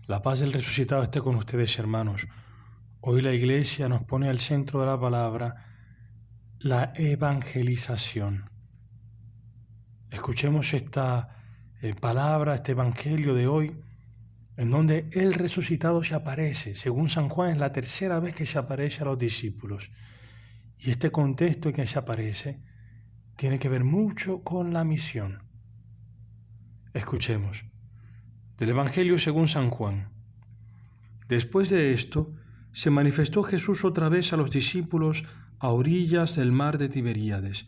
La paz del resucitado esté con ustedes, hermanos. Hoy la Iglesia nos pone al centro de la palabra la evangelización. Escuchemos esta palabra, este evangelio de hoy, en donde el resucitado se aparece. Según San Juan, es la tercera vez que se aparece a los discípulos. Y este contexto en que se aparece tiene que ver mucho con la misión. Escuchemos. Del Evangelio según San Juan. Después de esto, se manifestó Jesús otra vez a los discípulos a orillas del mar de Tiberíades.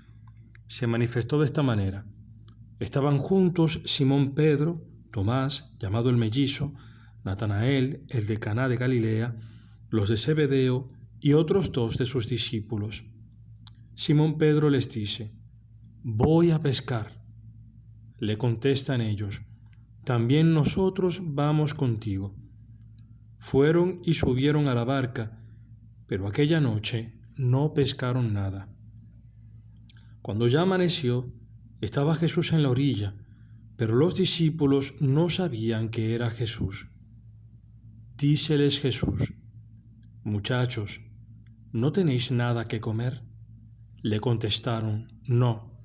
Se manifestó de esta manera. Estaban juntos Simón Pedro, Tomás, llamado el mellizo, Natanael, el de Caná de Galilea, los de Zebedeo y otros dos de sus discípulos. Simón Pedro les dice: «Voy a pescar». Le contestan ellos: «También nosotros vamos contigo». Fueron y subieron a la barca, pero aquella noche no pescaron nada. Cuando ya amaneció, estaba Jesús en la orilla, pero los discípulos no sabían que era Jesús. Díceles Jesús: «Muchachos, ¿no tenéis nada que comer?». Le contestaron: «No».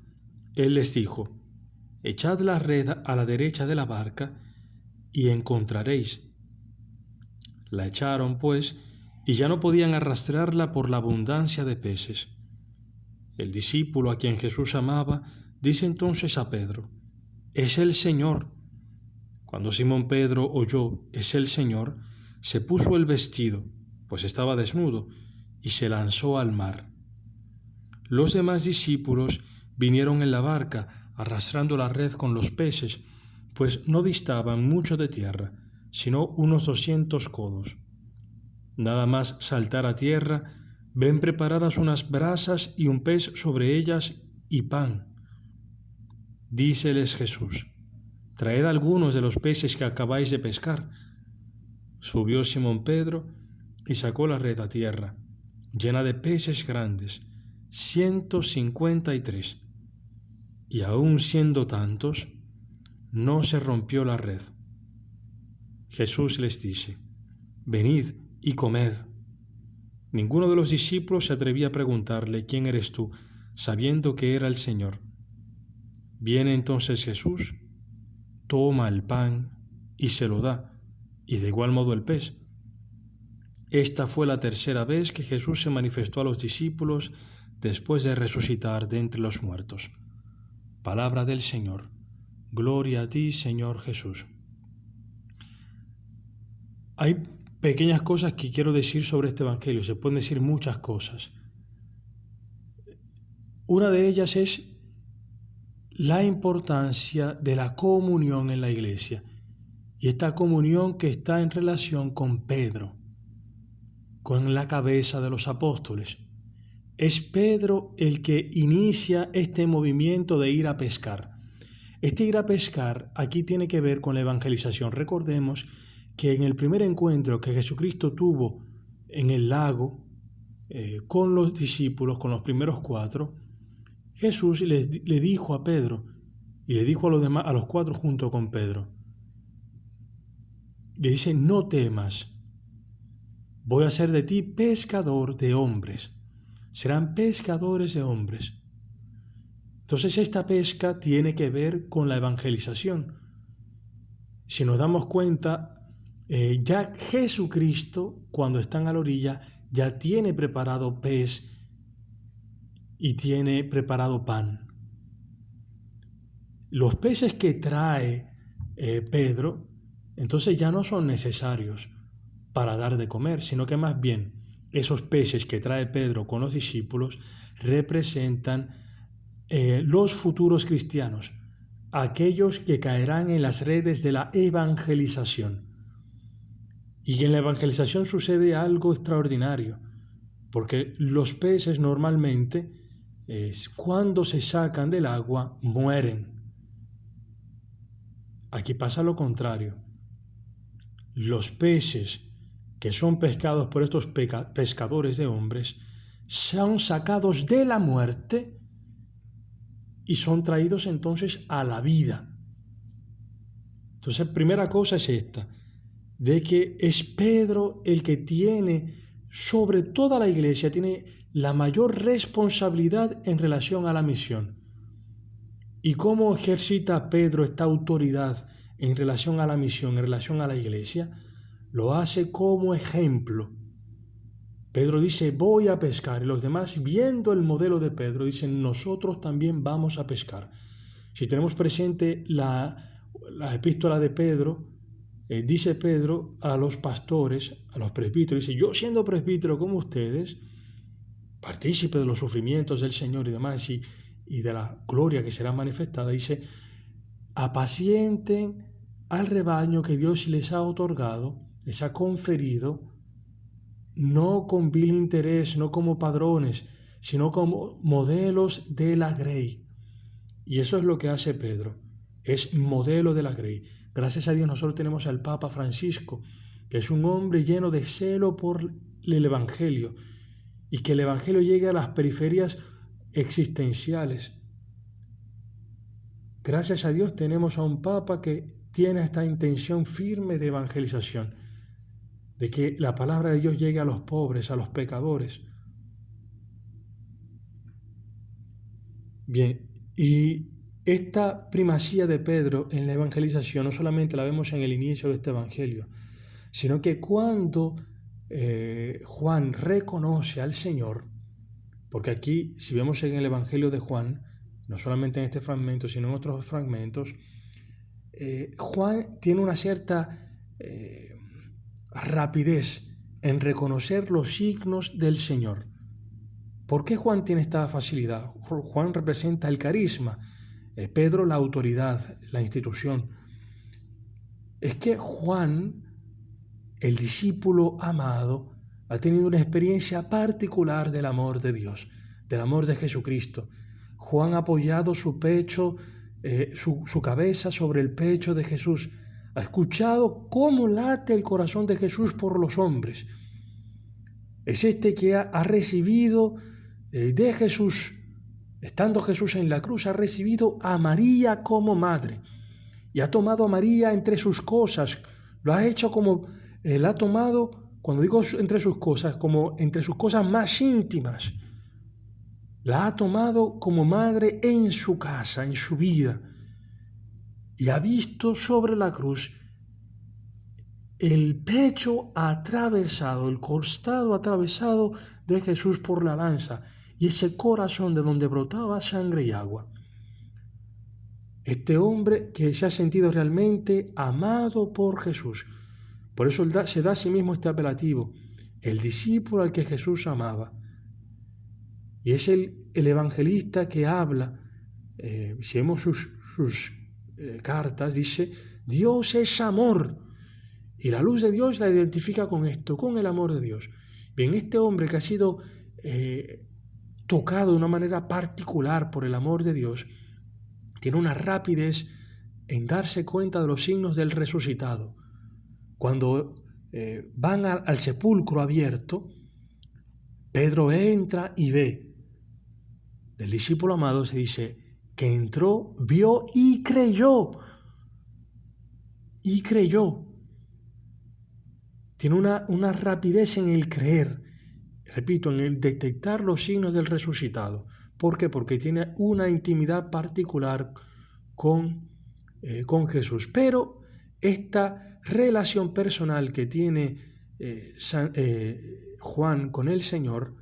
Él les dijo: «Echad la red a la derecha de la barca y encontraréis». La echaron, pues, y ya no podían arrastrarla por la abundancia de peces. El discípulo a quien Jesús amaba dice entonces a Pedro: «Es el Señor». Cuando Simón Pedro oyó «es el Señor», se puso el vestido, pues estaba desnudo, y se lanzó al mar. Los demás discípulos vinieron en la barca, arrastrando la red con los peces, pues no distaban mucho de tierra, sino unos 200 codos. Nada más saltar a tierra, ven preparadas unas brasas y un pez sobre ellas y pan. Díceles Jesús: «Traed algunos de los peces que acabáis de pescar». Subió Simón Pedro y sacó la red a tierra, llena de peces grandes, 153. Y aun siendo tantos, no se rompió la red. Jesús les dice: «Venid y comed». Ninguno de los discípulos se atrevía a preguntarle: «¿Quién eres tú?», sabiendo que era el Señor. Viene entonces Jesús, toma el pan y se lo da, y de igual modo el pez. Esta fue la tercera vez que Jesús se manifestó a los discípulos después de resucitar de entre los muertos. Palabra del Señor. Gloria a ti, Señor Jesús. Hay pequeñas cosas que quiero decir sobre este evangelio. Se pueden decir muchas cosas. Una de ellas es la importancia de la comunión en la iglesia. Y esta comunión que está en relación con Pedro, con la cabeza de los apóstoles. Es Pedro el que inicia este movimiento de ir a pescar. Este ir a pescar aquí tiene que ver con la evangelización. Recordemos que en el primer encuentro que Jesucristo tuvo en el lago con los discípulos, con los primeros 4, Jesús le dijo a Pedro y le dijo a los demás, a los 4 junto con Pedro, le dice: «No temas, voy a hacer de ti pescador de hombres». Serán pescadores de hombres. Entonces esta pesca tiene que ver con la evangelización. Si nos damos cuenta, ya Jesucristo, cuando están a la orilla, ya tiene preparado pez y tiene preparado pan. Los peces que trae Pedro, entonces ya no son necesarios para dar de comer, sino que más bien esos peces que trae Pedro con los discípulos representan los futuros cristianos, aquellos que caerán en las redes de la evangelización. Y en la evangelización sucede algo extraordinario, porque los peces normalmente, cuando se sacan del agua, mueren. Aquí pasa lo contrario. Los peces que son pescados por estos pescadores de hombres son sacados de la muerte y son traídos entonces a la vida. Entonces, primera cosa es esta. de que es Pedro el que tiene sobre toda la iglesia, tiene la mayor responsabilidad en relación a la misión. ¿Y cómo ejercita Pedro esta autoridad en relación a la misión, en relación a la iglesia? Lo hace como ejemplo. Pedro dice, voy a pescar, y los demás, viendo el modelo de Pedro, dicen, nosotros también vamos a pescar. Si tenemos presente la epístola de Pedro, dice Pedro a los pastores, a los presbíteros, dice, yo siendo presbítero como ustedes, partícipe de los sufrimientos del Señor y demás, y de la gloria que será manifestada, dice, apacienten al rebaño que Dios les ha otorgado, les ha conferido, no con vil interés, no como padrones, sino como modelos de la grey. Y eso es lo que hace Pedro, es modelo de la grey. Gracias a Dios nosotros tenemos al Papa Francisco, que es un hombre lleno de celo por el Evangelio, y que el Evangelio llegue a las periferias existenciales. Gracias a Dios tenemos a un Papa que tiene esta intención firme de evangelización, de que la palabra de Dios llegue a los pobres, a los pecadores. Bien, y esta primacía de Pedro en la evangelización no solamente la vemos en el inicio de este evangelio, sino que cuando Juan reconoce al Señor, porque aquí, si vemos en el evangelio de Juan, no solamente en este fragmento, sino en otros fragmentos, Juan tiene una cierta rapidez en reconocer los signos del Señor. ¿Por qué Juan tiene esta facilidad? Juan representa el carisma, Pedro la autoridad, la institución. Es que Juan, el discípulo amado, ha tenido una experiencia particular del amor de Dios, del amor de Jesucristo. Juan ha apoyado su pecho, su cabeza sobre el pecho de Jesús. Ha escuchado cómo late el corazón de Jesús por los hombres. Es este que ha recibido de Jesús, estando Jesús en la cruz, ha recibido a María como madre y ha tomado a María entre sus cosas. Lo ha hecho como, la ha tomado, cuando digo entre sus cosas, como entre sus cosas más íntimas. La ha tomado como madre en su casa, en su vida, y ha visto sobre la cruz el pecho atravesado, el costado atravesado de Jesús por la lanza y ese corazón de donde brotaba sangre y agua. Este hombre que se ha sentido realmente amado por Jesús. Por eso se da a sí mismo este apelativo, el discípulo al que Jesús amaba. Y es el evangelista que habla, si vemos sus cartas, dice, Dios es amor. Y la luz de Dios la identifica con esto, con el amor de Dios. Bien, este hombre que ha sido tocado de una manera particular por el amor de Dios, tiene una rapidez en darse cuenta de los signos del resucitado. Cuando van al sepulcro abierto, Pedro entra y ve. Del discípulo amado se dice que entró, vio y creyó. Y creyó. Tiene una rapidez en el creer, repito, en el detectar los signos del resucitado. ¿Por qué? Porque tiene una intimidad particular con Jesús. Pero esta relación personal que tiene Juan con el Señor,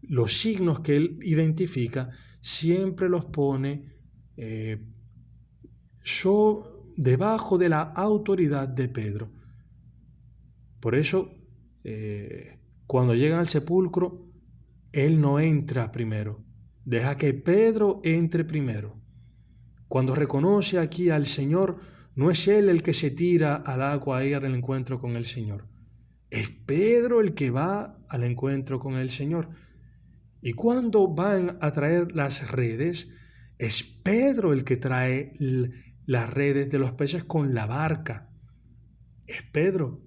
los signos que él identifica, siempre los pone debajo de la autoridad de Pedro. Por eso, cuando llegan al sepulcro, él no entra primero, deja que Pedro entre primero. Cuando reconoce aquí al Señor, no es él el que se tira al agua a ir al encuentro con el Señor. Es Pedro el que va al encuentro con el Señor. Y cuando van a traer las redes, es Pedro el que trae las redes de los peces con la barca. Es Pedro.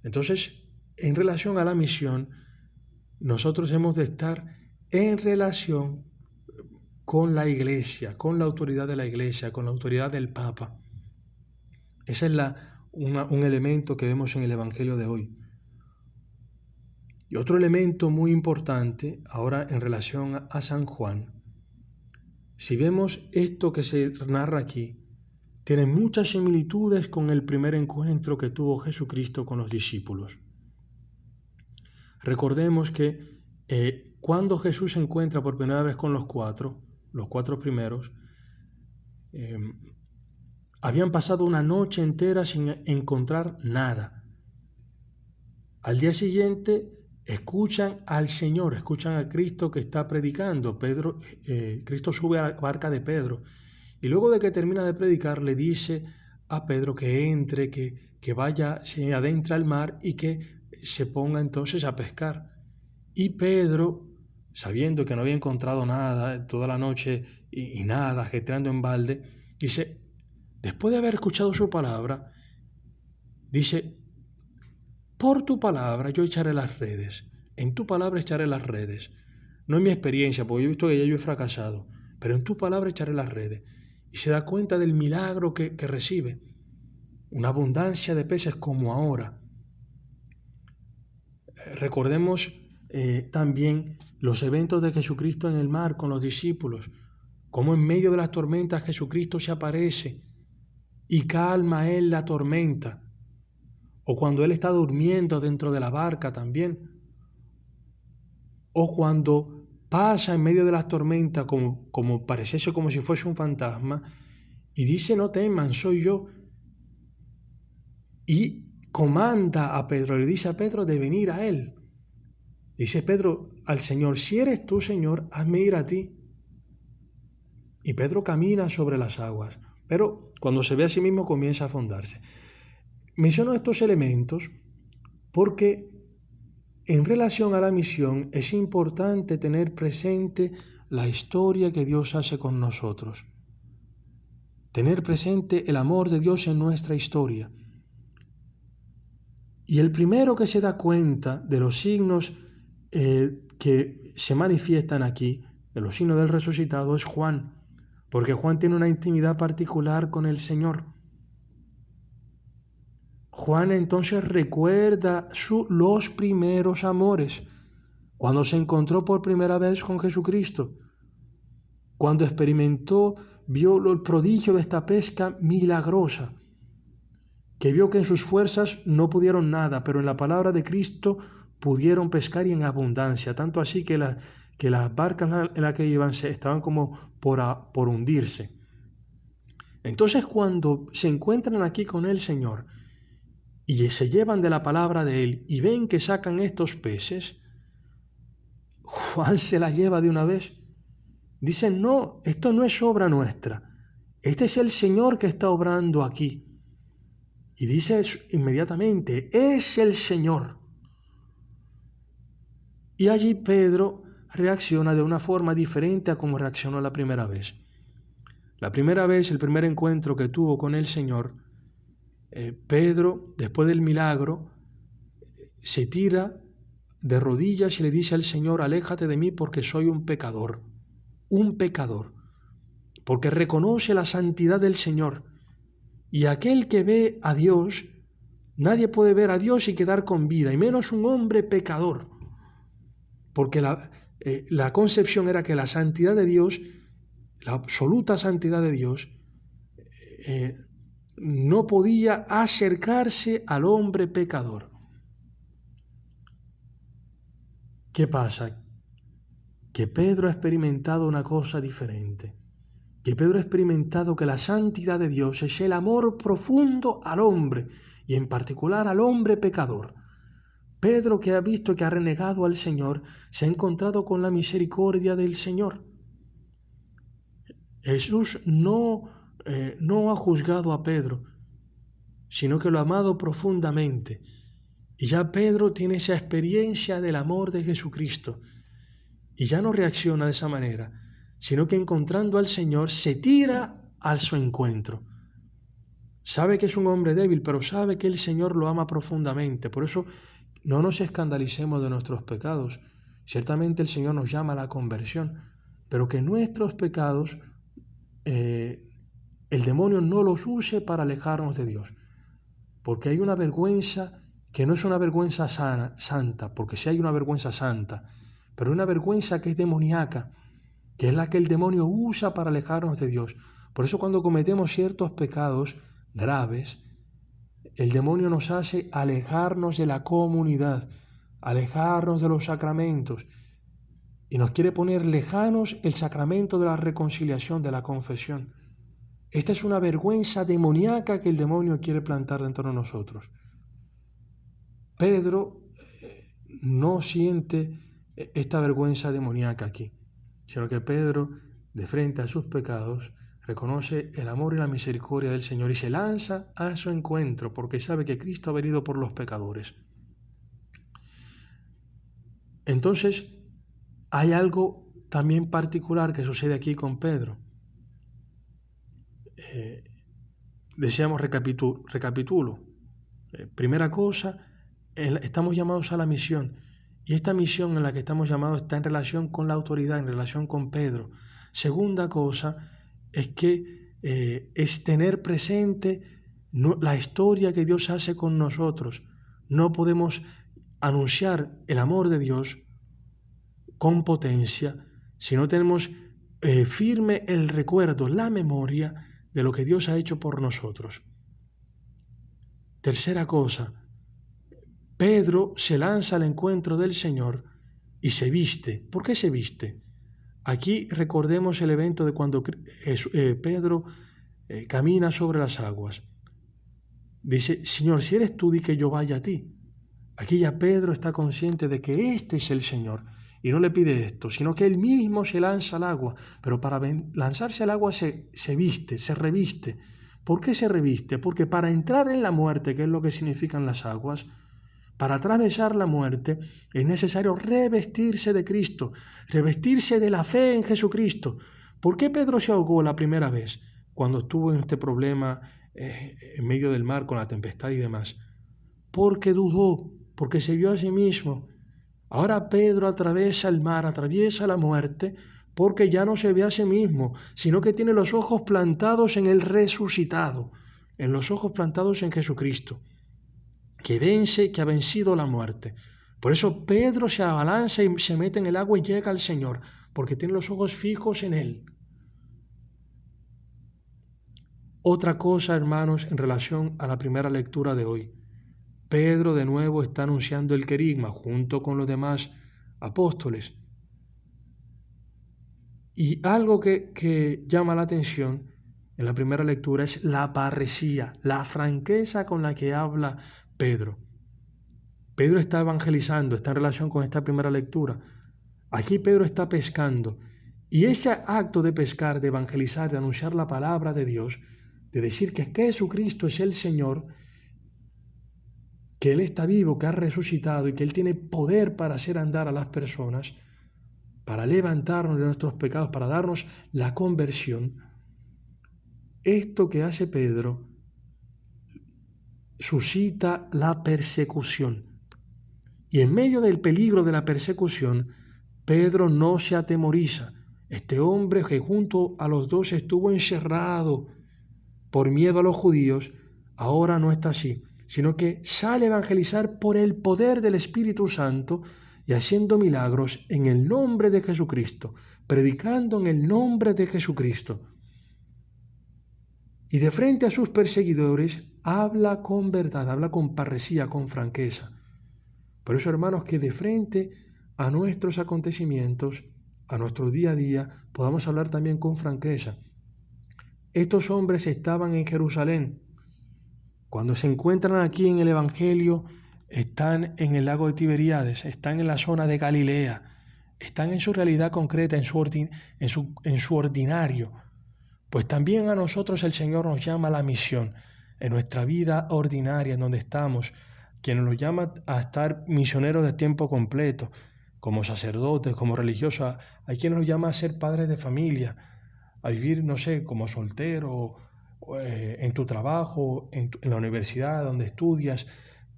Entonces, en relación a la misión, nosotros hemos de estar en relación con la Iglesia, con la autoridad de la Iglesia, con la autoridad del Papa. Esa es un elemento que vemos en el Evangelio de hoy. Y otro elemento muy importante ahora en relación a San Juan. Si vemos esto que se narra aquí, tiene muchas similitudes con el primer encuentro que tuvo Jesucristo con los discípulos. Recordemos que cuando Jesús se encuentra por primera vez con los cuatro primeros, habían pasado una noche entera sin encontrar nada. Al día siguiente escuchan al Señor, escuchan a Cristo que está predicando. Cristo sube a la barca de Pedro y luego de que termina de predicar le dice a Pedro que entre, que vaya, se adentre al mar y que se ponga entonces a pescar. Y Pedro, sabiendo que no había encontrado nada toda la noche y nada, ajetreando en balde, dice, después de haber escuchado su palabra, dice, por tu palabra yo echaré las redes, en tu palabra echaré las redes. No en mi experiencia, porque yo he visto que ya yo he fracasado, pero en tu palabra echaré las redes. Y se da cuenta del milagro que recibe, una abundancia de peces como ahora. Recordemos también los eventos de Jesucristo en el mar con los discípulos, cómo en medio de las tormentas Jesucristo se aparece y calma a él la tormenta, o cuando él está durmiendo dentro de la barca también, o cuando pasa en medio de las tormentas como pareciese como si fuese un fantasma y dice, no teman, soy yo, y comanda a Pedro, le dice a Pedro de venir a él. Dice Pedro al Señor, si eres tú, Señor, hazme ir a ti. Y Pedro camina sobre las aguas, pero cuando se ve a sí mismo comienza a afondarse. Menciono estos elementos porque en relación a la misión es importante tener presente la historia que Dios hace con nosotros. Tener presente el amor de Dios en nuestra historia. Y el primero que se da cuenta de los signos que se manifiestan aquí, de los signos del resucitado, es Juan, porque Juan tiene una intimidad particular con el Señor. Juan entonces recuerda los primeros amores, cuando se encontró por primera vez con Jesucristo, cuando vio el prodigio de esta pesca milagrosa, que vio que en sus fuerzas no pudieron nada, pero en la palabra de Cristo pudieron pescar y en abundancia, tanto así que las barcas en las que iban estaban como por hundirse. Entonces cuando se encuentran aquí con el Señor y se llevan de la palabra de Él y ven que sacan estos peces, Juan se la lleva de una vez. Dice, no, esto no es obra nuestra, este es el Señor que está obrando aquí. Y dice inmediatamente, es el Señor. Y allí Pedro reacciona de una forma diferente a como reaccionó la primera vez. La primera vez, el primer encuentro que tuvo con el Señor, Pedro, después del milagro, se tira de rodillas y le dice al Señor, aléjate de mí porque soy un pecador, porque reconoce la santidad del Señor. Y aquel que ve a Dios, nadie puede ver a Dios y quedar con vida, y menos un hombre pecador. Porque la concepción era que la santidad de Dios, la absoluta santidad de Dios, no podía acercarse al hombre pecador. ¿Qué pasa? Que Pedro ha experimentado una cosa diferente. Que Pedro ha experimentado que la santidad de Dios es el amor profundo al hombre, y en particular al hombre pecador. Pedro, que ha visto que ha renegado al Señor, se ha encontrado con la misericordia del Señor. Jesús no ha juzgado a Pedro, sino que lo ha amado profundamente. Y ya Pedro tiene esa experiencia del amor de Jesucristo. Y ya no reacciona de esa manera, sino que encontrando al Señor se tira a su encuentro. Sabe que es un hombre débil, pero sabe que el Señor lo ama profundamente. Por eso no nos escandalicemos de nuestros pecados. Ciertamente el Señor nos llama a la conversión, pero que nuestros pecados el demonio no los use para alejarnos de Dios. porque hay una vergüenza que no es una vergüenza santa, porque sí hay una vergüenza santa, pero una vergüenza que es demoníaca, que es la que el demonio usa para alejarnos de Dios. Por eso cuando cometemos ciertos pecados graves, el demonio nos hace alejarnos de la comunidad, alejarnos de los sacramentos, y nos quiere poner lejanos el sacramento de la reconciliación, de la confesión. Esta es una vergüenza demoníaca que el demonio quiere plantar dentro de nosotros. Pedro no siente esta vergüenza demoníaca aquí, sino que Pedro, de frente a sus pecados, reconoce el amor y la misericordia del Señor y se lanza a su encuentro porque sabe que Cristo ha venido por los pecadores. Entonces, hay algo también particular que sucede aquí con Pedro. Decíamos, recapitulo. Primera cosa, estamos llamados a la misión. Y esta misión en la que estamos llamados está en relación con la autoridad, en relación con Pedro. Segunda cosa es que es tener presente la historia que Dios hace con nosotros. No podemos anunciar el amor de Dios con potencia si no tenemos firme el recuerdo, la memoria de lo que Dios ha hecho por nosotros. Tercera cosa, Pedro se lanza al encuentro del Señor y se viste. ¿Por qué se viste? Aquí recordemos el evento de cuando Pedro camina sobre las aguas. Dice, Señor, si eres tú, di que yo vaya a ti. Aquí ya Pedro está consciente de que este es el Señor y no le pide esto, sino que él mismo se lanza al agua. Pero para lanzarse al agua se viste, se reviste. ¿Por qué se reviste? Porque para entrar en la muerte, que es lo que significan las aguas, para atravesar la muerte es necesario revestirse de Cristo, revestirse de la fe en Jesucristo. ¿Por qué Pedro se ahogó la primera vez cuando estuvo en este problema en medio del mar con la tempestad y demás? Porque dudó, porque se vio a sí mismo. Ahora Pedro atraviesa el mar, atraviesa la muerte, porque ya no se ve a sí mismo, sino que tiene los ojos plantados en el resucitado, en los ojos plantados en Jesucristo, que vence, que ha vencido la muerte. Por eso Pedro se abalanza y se mete en el agua y llega al Señor, porque tiene los ojos fijos en Él. Otra cosa, hermanos, en relación a la primera lectura de hoy. Pedro de nuevo está anunciando el querigma junto con los demás apóstoles. Y algo que llama la atención en la primera lectura es la parresía, la franqueza con la que habla Pedro. Pedro está evangelizando, está en relación con esta primera lectura. Aquí Pedro está pescando. Y ese acto de pescar, de evangelizar, de anunciar la palabra de Dios, de decir que Jesucristo es el Señor, que Él está vivo, que ha resucitado y que Él tiene poder para hacer andar a las personas, para levantarnos de nuestros pecados, para darnos la conversión. Esto que hace Pedro suscita la persecución. Y en medio del peligro de la persecución, Pedro no se atemoriza. Este hombre que junto a los dos estuvo encerrado por miedo a los judíos, ahora no está así, sino que sale a evangelizar por el poder del Espíritu Santo y haciendo milagros en el nombre de Jesucristo, predicando en el nombre de Jesucristo. Y de frente a sus perseguidores habla con verdad, habla con parresía, con franqueza. Por eso, hermanos, que de frente a nuestros acontecimientos, a nuestro día a día, podamos hablar también con franqueza. Estos hombres estaban en Jerusalén. Cuando se encuentran aquí en el Evangelio, están en el lago de Tiberíades, están en la zona de Galilea, están en su realidad concreta, en su ordinario. Pues también a nosotros el Señor nos llama a la misión, en nuestra vida ordinaria, en donde estamos, quien nos llama a estar misioneros de tiempo completo, como sacerdotes, como religiosos. Hay quien nos llama a ser padres de familia, a vivir, no sé, como soltero, en tu trabajo, en la universidad donde estudias,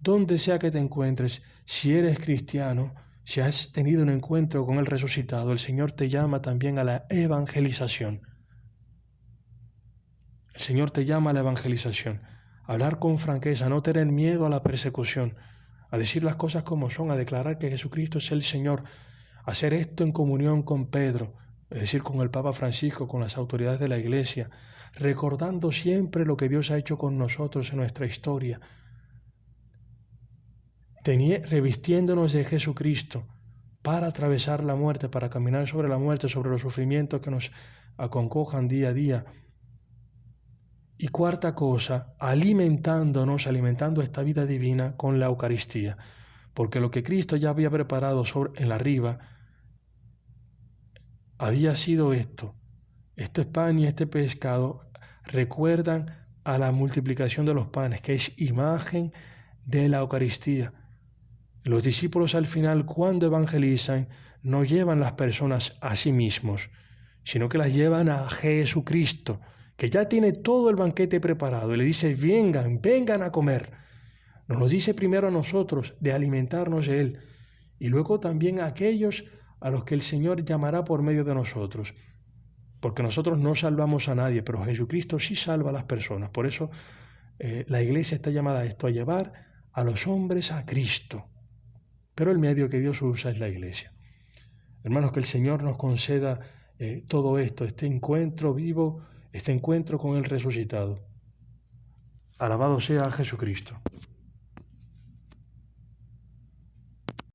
donde sea que te encuentres. Si eres cristiano, si has tenido un encuentro con el resucitado, el Señor te llama también a la evangelización. El Señor te llama a la evangelización, hablar con franqueza, a no tener miedo a la persecución, a decir las cosas como son, a declarar que Jesucristo es el Señor, a hacer esto en comunión con Pedro, es decir, con el Papa Francisco, con las autoridades de la Iglesia, recordando siempre lo que Dios ha hecho con nosotros en nuestra historia, revistiéndonos de Jesucristo para atravesar la muerte, para caminar sobre la muerte, sobre los sufrimientos que nos aconcojan día a día. Y cuarta cosa, alimentando esta vida divina con la Eucaristía, porque lo que Cristo ya había preparado en la riba había sido esto. Este pan y este pescado recuerdan a la multiplicación de los panes, que es imagen de la Eucaristía. Los discípulos al final, cuando evangelizan, no llevan las personas a sí mismos, sino que las llevan a Jesucristo, que ya tiene todo el banquete preparado, y le dice, vengan a comer. Nos lo dice primero a nosotros, de alimentarnos de Él, y luego también a aquellos a los que el Señor llamará por medio de nosotros, porque nosotros no salvamos a nadie, pero Jesucristo sí salva a las personas. Por eso la Iglesia está llamada a esto, a llevar a los hombres a Cristo. Pero el medio que Dios usa es la Iglesia. Hermanos, que el Señor nos conceda todo esto, este encuentro vivo, este encuentro con el resucitado. Alabado sea Jesucristo.